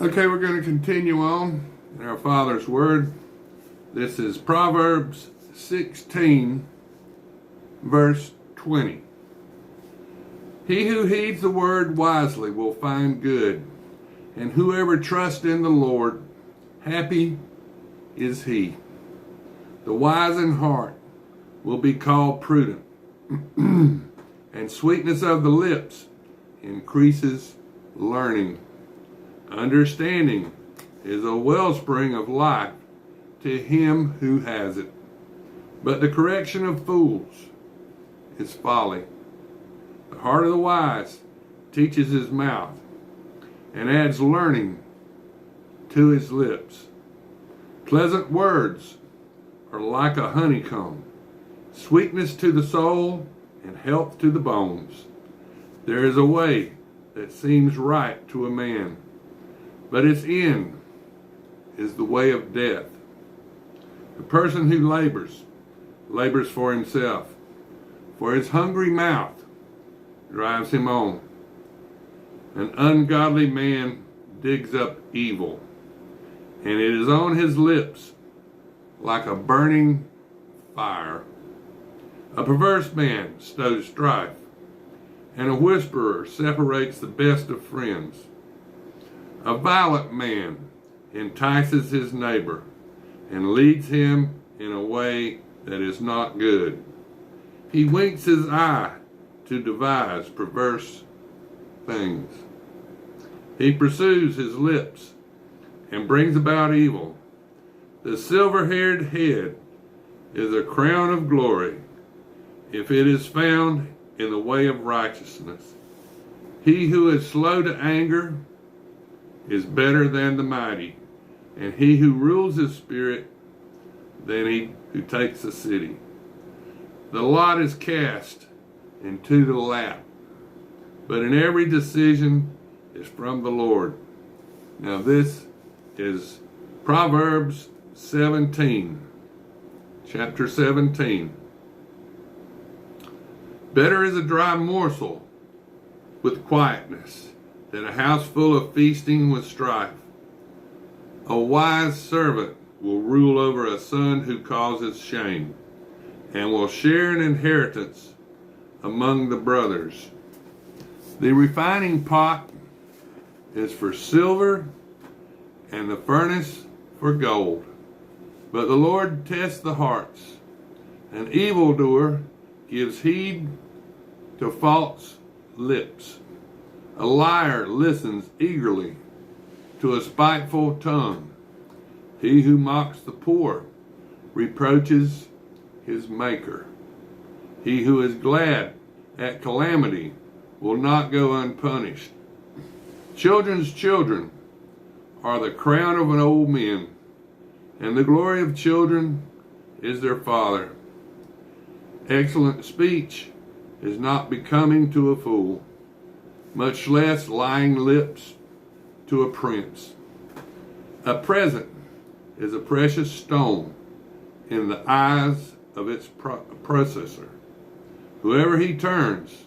Okay, we're going to continue on in our Father's Word. This is Proverbs 16, verse 20. He who heeds the word wisely will find good, and whoever trusts in the Lord, happy is he. The wise in heart will be called prudent, and sweetness of the lips increases learning. Understanding is a wellspring of life to him who has it, but the correction of fools is folly. The heart of the wise teaches his mouth and adds learning to his lips. Pleasant words are like a honeycomb, sweetness to the soul and health to the bones. There is a way that seems right to a man, but its end is the way of death. The person who labors for himself, for his hungry mouth drives him on. An ungodly man digs up evil, and it is on his lips like a burning fire. A perverse man stows strife, and a whisperer separates the best of friends. A violent man entices his neighbor and leads him in a way that is not good. He winks his eye to devise perverse things. He pursues his lips and brings about evil. The silver-haired head is a crown of glory if it is found in the way of righteousness. He who is slow to anger is better than the mighty, and he who rules his spirit than he who takes a city. The lot is cast into the lap, but in every decision is from the Lord. Now this is Proverbs 17, chapter 17. Better is a dry morsel with quietness than a house full of feasting with strife. A wise servant will rule over a son who causes shame, and will share an inheritance among the brothers. The refining pot is for silver, and the furnace for gold. But the Lord tests the hearts. An evildoer gives heed to false lips. A liar listens eagerly to a spiteful tongue. He who mocks the poor reproaches his maker. He who is glad at calamity will not go unpunished. Children's children are the crown of an old man, and the glory of children is their father. Excellent speech is not becoming to a fool, much less lying lips to a prince. A present is a precious stone in the eyes of its possessor. Whoever he turns,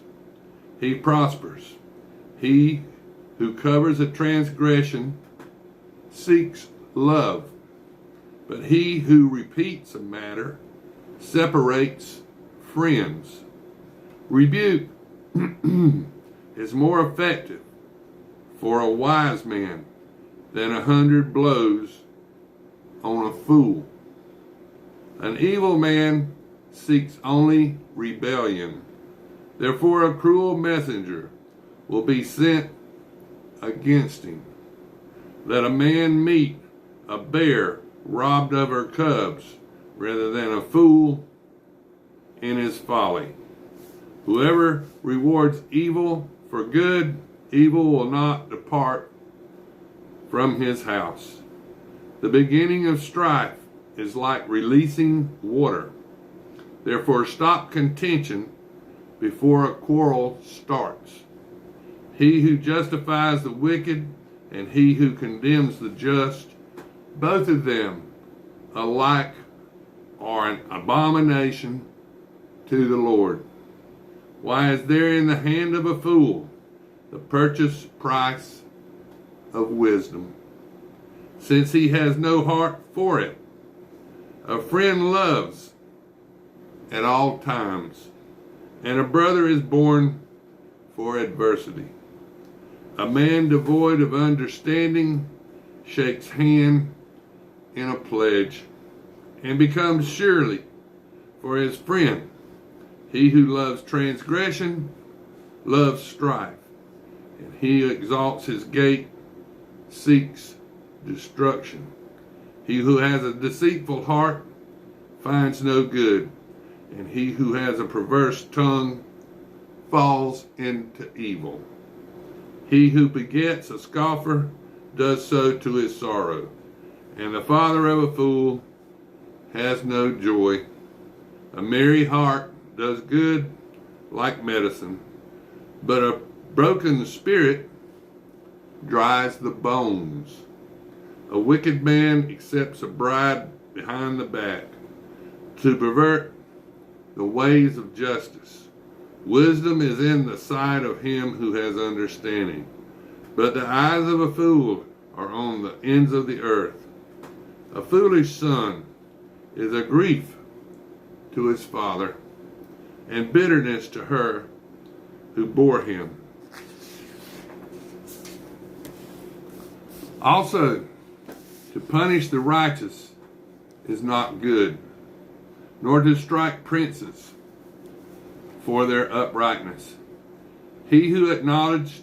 he prospers. He who covers a transgression seeks love, but he who repeats a matter separates friends. Rebuke is more effective for a wise man than 100 blows on a fool. An evil man seeks only rebellion. Therefore a cruel messenger will be sent against him. Let a man meet a bear robbed of her cubs rather than a fool in his folly. Whoever rewards evil for good, evil will not depart from his house. The beginning of strife is like releasing water. Therefore stop contention before a quarrel starts. He who justifies the wicked and he who condemns the just, both of them alike are an abomination to the Lord. Why is there in the hand of a fool the purchase price of wisdom? since he has no heart for it. A friend loves at all times, and a brother is born for adversity. A man devoid of understanding shakes hand in a pledge, and becomes surely for his friend. He who loves transgression loves strife, and he who exalts his gate seeks destruction. He who has a deceitful heart finds no good, and he who has a perverse tongue falls into evil. He who begets a scoffer does so to his sorrow, and the father of a fool has no joy. A merry heart does good like medicine, but a broken spirit dries the bones. A wicked man accepts a bribe behind the back to pervert the ways of justice. Wisdom is in the sight of him who has understanding, but the eyes of a fool are on the ends of the earth. A foolish son is a grief to his father, and bitterness to her who bore him. Also, to punish the righteous is not good, nor to strike princes for their uprightness. He who acknowledges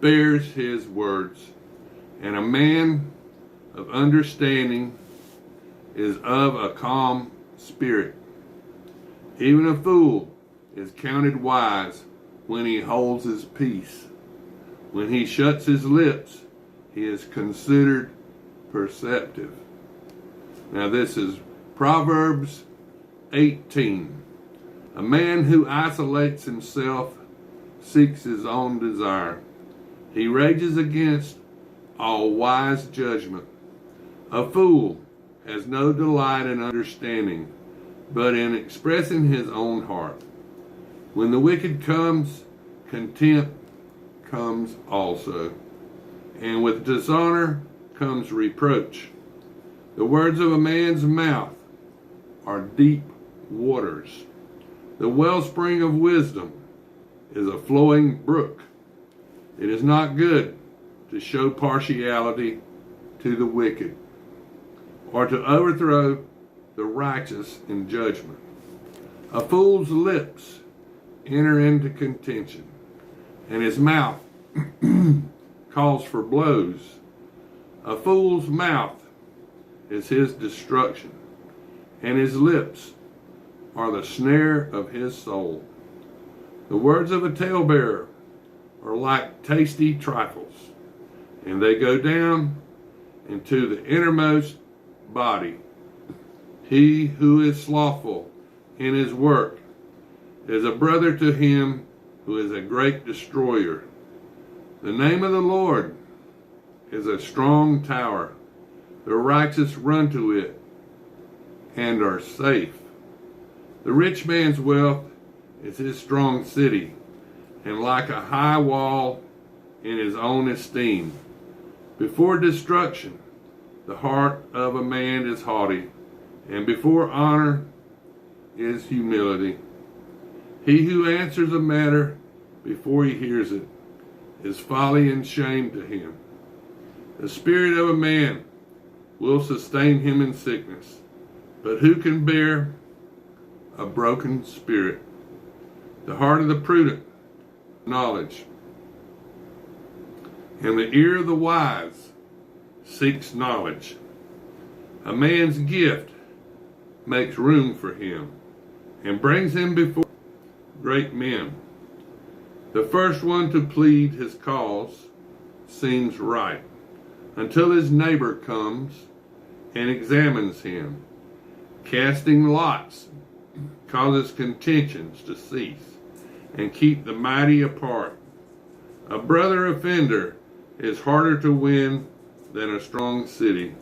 bears his words, and a man of understanding is of a calm spirit. Even a fool is counted wise when he holds his peace. When he shuts his lips, he is considered perceptive. Now this is Proverbs 18. A man who isolates himself seeks his own desire. He rages against all wise judgment. A fool has no delight in understanding, but in expressing his own heart. When the wicked comes, contempt comes also, and with dishonor comes reproach. The words of a man's mouth are deep waters. The wellspring of wisdom is a flowing brook. It is not good to show partiality to the wicked, or to overthrow the righteous in judgment. A fool's lips enter into contention, and his mouth calls for blows. A fool's mouth is his destruction, and his lips are the snare of his soul. The words of a talebearer are like tasty trifles, and they go down into the innermost body. He who is slothful in his work is a brother to him who is a great destroyer. The name of the Lord is a strong tower. The righteous run to it and are safe. The rich man's wealth is his strong city, and like a high wall in his own esteem. Before destruction, the heart of a man is haughty, and before honor is humility. He who answers a matter before he hears it is folly and shame to him. The spirit of a man will sustain him in sickness, but who can bear a broken spirit? The heart of the prudent, knowledge, and the ear of the wise seeks knowledge. A man's gift makes room for him and brings him before great men. The first one to plead his cause seems right, until his neighbor comes and examines him. Casting lots causes contentions to cease and keep the mighty apart. A brother offender is harder to win than a strong city,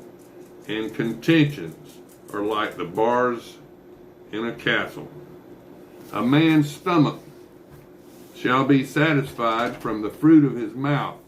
and contentions are like the bars in a castle. A man's stomach shall be satisfied from the fruit of his mouth,